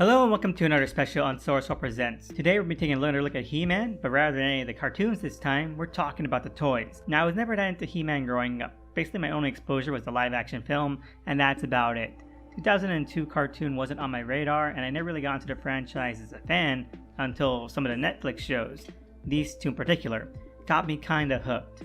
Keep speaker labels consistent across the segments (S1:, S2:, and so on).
S1: Hello and welcome to another special Unsourced Wall Presents. Today we're taking another look at He-Man, but rather than any of the cartoons this time, we're talking about the toys. Now I was never that into He-Man growing up. Basically my only exposure was the live action film, and that's about it. 2002 cartoon wasn't on my radar, and I never really got into the franchise as a fan until some of the Netflix shows. These two in particular got me kinda hooked.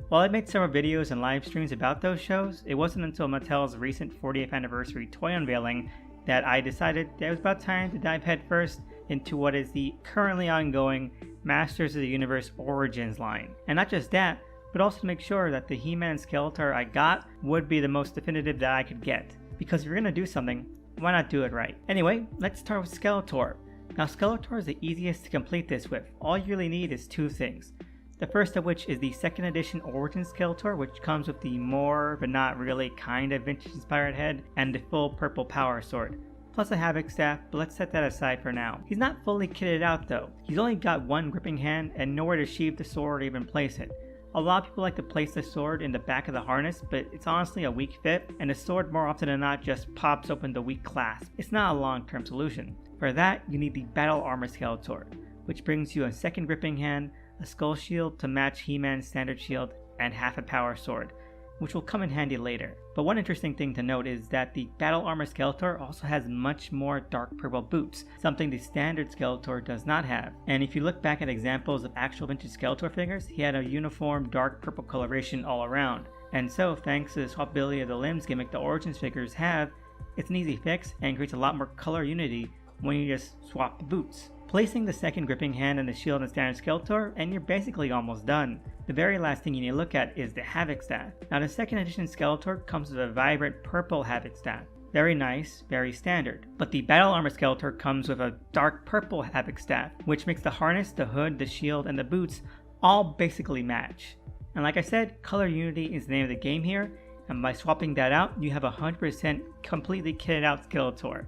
S1: While I made several videos and live streams about those shows, it wasn't until Mattel's recent 40th anniversary toy unveiling that I decided that it was about time to dive headfirst into what is the currently ongoing Masters of the Universe Origins line. And not just that, but also to make sure that the He-Man and Skeletor I got would be the most definitive that I could get. Because if you're gonna do something, why not do it right? Anyway, let's start with Skeletor. Now Skeletor is the easiest to complete this with. All you really need is two things. The first of which is the second edition Origins Skeletor, which comes with the more, but not really, kind of vintage inspired head, and the full purple power sword. Plus a Havoc staff, but let's set that aside for now. He's not fully kitted out though. He's only got one gripping hand and nowhere to sheathe the sword or even place it. A lot of people like to place the sword in the back of the harness, but it's honestly a weak fit, and the sword more often than not just pops open the weak clasp. It's not a long-term solution. For that, you need the Battle Armor Skeletor, which brings you a second gripping hand, a skull shield to match He-Man's standard shield, and half a power sword, which will come in handy later. But one interesting thing to note is that the Battle Armor Skeletor also has much more dark purple boots, something the standard Skeletor does not have. And if you look back at examples of actual vintage Skeletor figures, he had a uniform dark purple coloration all around. And so, thanks to the swappability of the limbs gimmick the Origins figures have, it's an easy fix and creates a lot more color unity when you just swap the boots. Placing the second gripping hand and the shield in standard Skeletor, and you're basically almost done. The very last thing you need to look at is the Havoc staff. Now the second edition Skeletor comes with a vibrant purple Havoc staff. Very nice, very standard. But the Battle Armor Skeletor comes with a dark purple Havoc staff, which makes the harness, the hood, the shield, and the boots all basically match. And like I said, color unity is the name of the game here, and by swapping that out, you have a 100% completely kitted out Skeletor,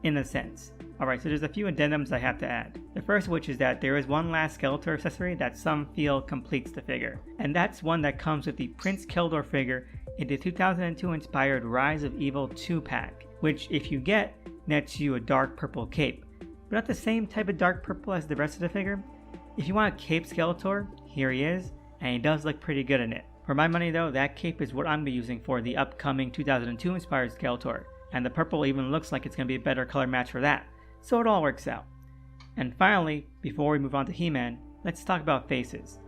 S1: in a sense. Alright, so there's a few addendums I have to add. The first of which is that there is one last Skeletor accessory that some feel completes the figure. And that's one that comes with the Prince Keldor figure in the 2002 inspired Rise of Evil 2-pack, which if you get, nets you a dark purple cape. But not the same type of dark purple as the rest of the figure. If you want a cape Skeletor, here he is, and he does look pretty good in it. For my money though, that cape is what I'm going to be using for the upcoming 2002 inspired Skeletor. And the purple even looks like it's going to be a better color match for that. So it all works out. And finally, before we move on to He-Man, let's talk about faces.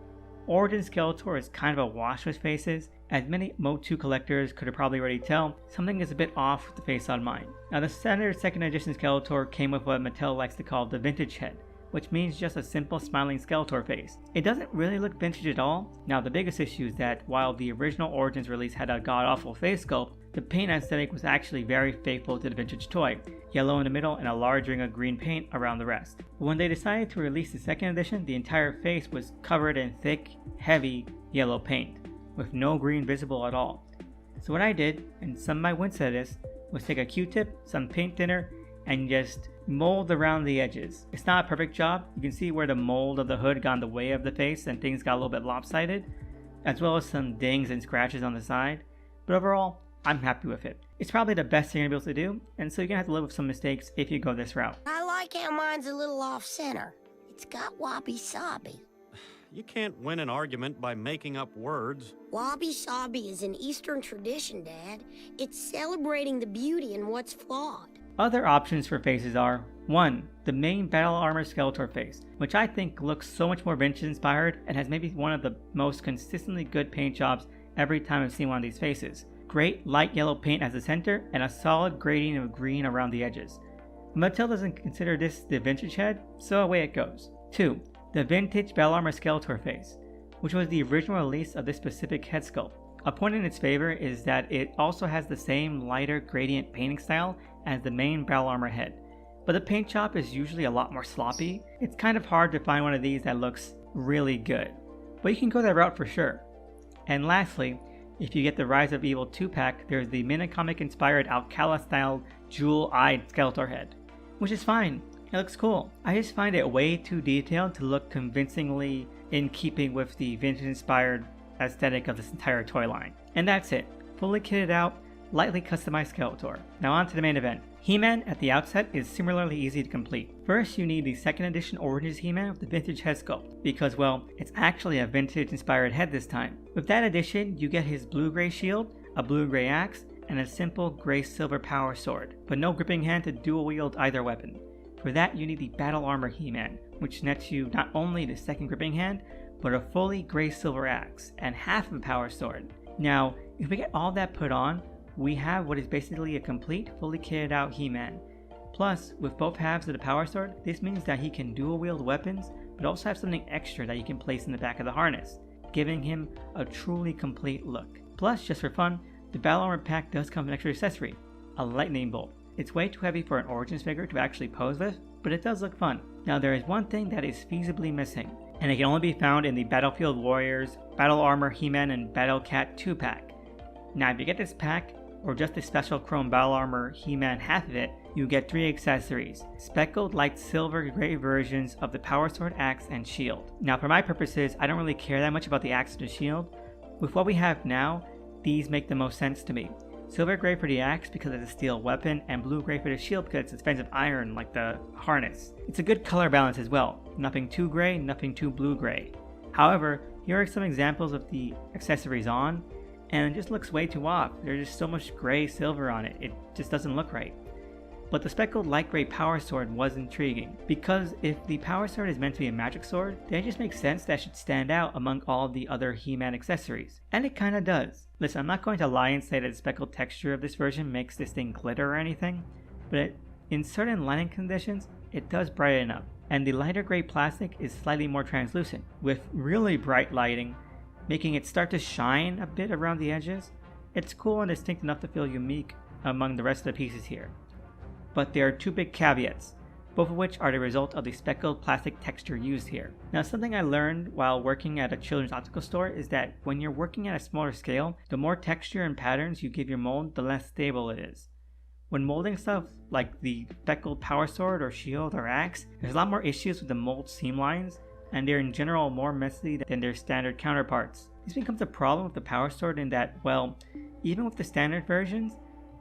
S1: Origins Skeletor is kind of a wash with faces. As many MOTU collectors could have probably already tell, something is a bit off with the face on mine. Now the standard second edition Skeletor came with what Mattel likes to call the vintage head, which means just a simple smiling Skeletor face. It doesn't really look vintage at all. Now the biggest issue is that while the original Origins release had a god-awful face sculpt, the paint aesthetic was actually very faithful to the vintage toy, yellow in the middle and a large ring of green paint around the rest. But when they decided to release the second edition, the entire face was covered in thick, heavy yellow paint, with no green visible at all. So what I did, and some might wince at this, was take a Q-tip, some paint thinner, and just mold around the edges. It's not a perfect job. You can see where the mold of the hood got in the way of the face and things got a little bit lopsided, as well as some dings and scratches on the side. But overall, I'm happy with it. It's probably the best thing you're going to be able to do, and so you're going to have to live with some mistakes if you go this route.
S2: I like how mine's a little off-center. It's got wabi-sabi.
S3: You can't win an argument by making up words.
S2: Wabi-sabi is an Eastern tradition, Dad. It's celebrating the beauty in what's flawed.
S1: Other options for faces are 1. The main Battle Armor Skeletor face, which I think looks so much more vintage inspired and has maybe one of the most consistently good paint jobs every time I've seen one of these faces. Great light yellow paint as the center and a solid grading of green around the edges. Mattel doesn't consider this the vintage head, so away it goes. 2. The vintage Battle Armor Skeletor face, which was the original release of this specific head sculpt. A point in its favor is that it also has the same lighter gradient painting style as the main Battle Armor head, but the paint job is usually a lot more sloppy. It's kind of hard to find one of these that looks really good, but you can go that route for sure. And lastly, if you get the Rise of Evil 2-pack, there's the Minicomic inspired Alcala style jewel-eyed Skeletor head, which is fine. It looks cool. I just find it way too detailed to look convincingly in keeping with the vintage inspired aesthetic of this entire toy line. And that's it. Fully kitted out, lightly customized Skeletor. Now on to the main event, He-Man at the outset is similarly easy to complete. First, you need the 2nd edition Origins He-Man with the vintage head sculpt, because well, it's actually a vintage inspired head this time. With that addition, you get his blue-gray shield, a blue-gray axe, and a simple gray-silver power sword, but no gripping hand to dual wield either weapon. For that, you need the Battle Armor He-Man, which nets you not only the 2nd gripping hand, but a fully gray-silver axe, and half of a power sword. Now, if we get all that put on, we have what is basically a complete, fully kitted out He-Man. Plus, with both halves of the power sword, this means that he can dual wield weapons, but also have something extra that you can place in the back of the harness, giving him a truly complete look. Plus, just for fun, the Battle Armor pack does come with an extra accessory, a lightning bolt. It's way too heavy for an Origins figure to actually pose with, but it does look fun. Now there is one thing that is feasibly missing, and it can only be found in the Battlefield Warriors, Battle Armor He-Man, and Battle Cat 2-pack. Now if you get this pack, or just the special chrome Battle Armor He-Man half of it, you get 3 accessories, speckled light silver gray versions of the power sword, axe, and shield. Now for my purposes, I don't really care that much about the axe or the shield. With what we have now, these make the most sense to me. Silver gray for the axe because it's a steel weapon, and blue gray for the shield because it's defensive iron like the harness. It's a good color balance as well, nothing too gray, nothing too blue gray. However, here are some examples of the accessories on, and it just looks way too off. There's just so much gray silver on it, it just doesn't look right. But the speckled light gray power sword was intriguing, because if the power sword is meant to be a magic sword, then it just makes sense that it should stand out among all the other He-Man accessories. And it kinda does. Listen, I'm not going to lie and say that the speckled texture of this version makes this thing glitter or anything, but in certain lighting conditions, it does brighten up. And the lighter gray plastic is slightly more translucent, with really bright lighting, making it start to shine a bit around the edges. It's cool and distinct enough to feel unique among the rest of the pieces here. But there are 2 big caveats, both of which are the result of the speckled plastic texture used here. Now something I learned while working at a children's optical store is that when you're working at a smaller scale, the more texture and patterns you give your mold, the less stable it is. When molding stuff like the speckled power sword or shield or axe, there's a lot more issues with the mold seam lines, and they're in general more messy than their standard counterparts. This becomes a problem with the power sword in that, well, even with the standard versions,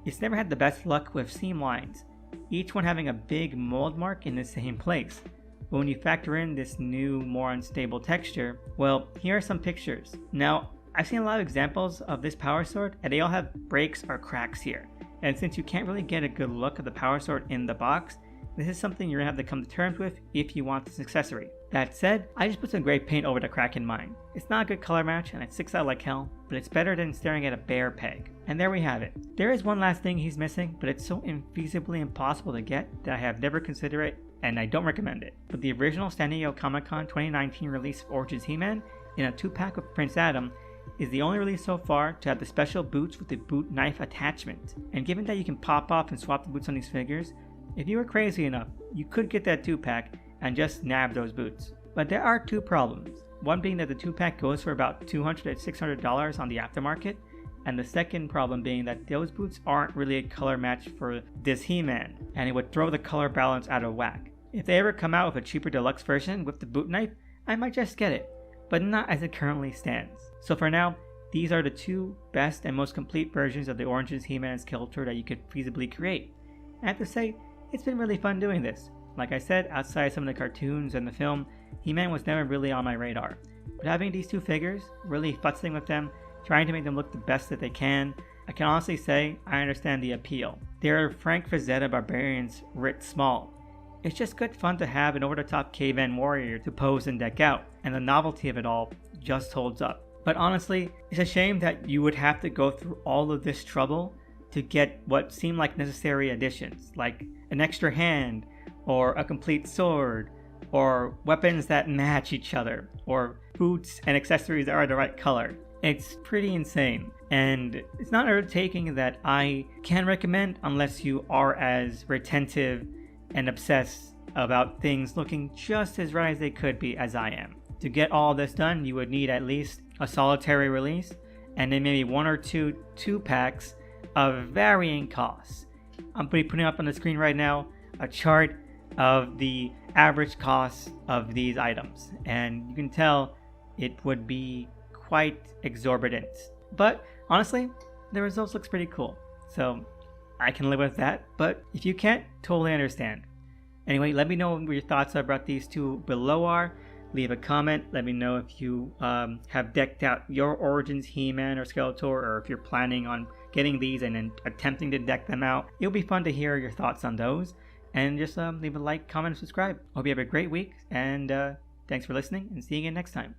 S1: it's never had the best luck with seam lines, each one having a big mold mark in the same place. But when you factor in this new, more unstable texture, well, here are some pictures. Now, I've seen a lot of examples of this power sword, and they all have breaks or cracks here. And since you can't really get a good look of the power sword in the box, this is something you're going to have to come to terms with if you want this accessory. That said, I just put some gray paint over the crack in mine. It's not a good color match and it sticks out like hell, but it's better than staring at a bare peg. And there we have it. There is one last thing he's missing, but it's so infeasibly impossible to get that I have never considered it and I don't recommend it. But the original San Diego Comic-Con 2019 release of Origins He-Man in a 2-pack with Prince Adam is the only release so far to have the special boots with the boot knife attachment. And given that you can pop off and swap the boots on these figures, if you were crazy enough, you could get that 2-pack and just nab those boots. But there are 2 problems. One being that the 2-pack goes for about $200 to $600 on the aftermarket, and the second problem being that those boots aren't really a color match for this He-Man, and it would throw the color balance out of whack. If they ever come out with a cheaper deluxe version with the boot knife, I might just get it, but not as it currently stands. So for now, these are the 2 best and most complete versions of the Origins He-Man and Skeletor that you could feasibly create. I have to say, it's been really fun doing this. Like I said, outside some of the cartoons and the film, He-Man was never really on my radar. But having these 2 figures, really futzing with them, trying to make them look the best that they can, I can honestly say I understand the appeal. They're Frank Frazetta Barbarians writ small. It's just good fun to have an over-the-top caveman warrior to pose and deck out, and the novelty of it all just holds up. But honestly, it's a shame that you would have to go through all of this trouble to get what seem like necessary additions, like an extra hand, or a complete sword, or weapons that match each other, or boots and accessories that are the right color. It's pretty insane, and it's not an undertaking that I can recommend unless you are as retentive and obsessed about things looking just as right as they could be as I am. To get all this done, you would need at least a solitary release, and then maybe 1 or 2 2-packs of varying costs. I'm putting up on the screen right now a chart of the average cost of these items, and you can tell it would be quite exorbitant. But honestly, the results looks pretty cool. So I can live with that, but if you can't, totally understand. Anyway, let me know what your thoughts about these two below are. Leave a comment. Let me know if you have decked out your Origins He-Man or Skeletor, or if you're planning on getting these and then attempting to deck them out. It'll be fun to hear your thoughts on those. And just leave a like, comment, and subscribe. Hope you have a great week, and thanks for listening, and see you again next time.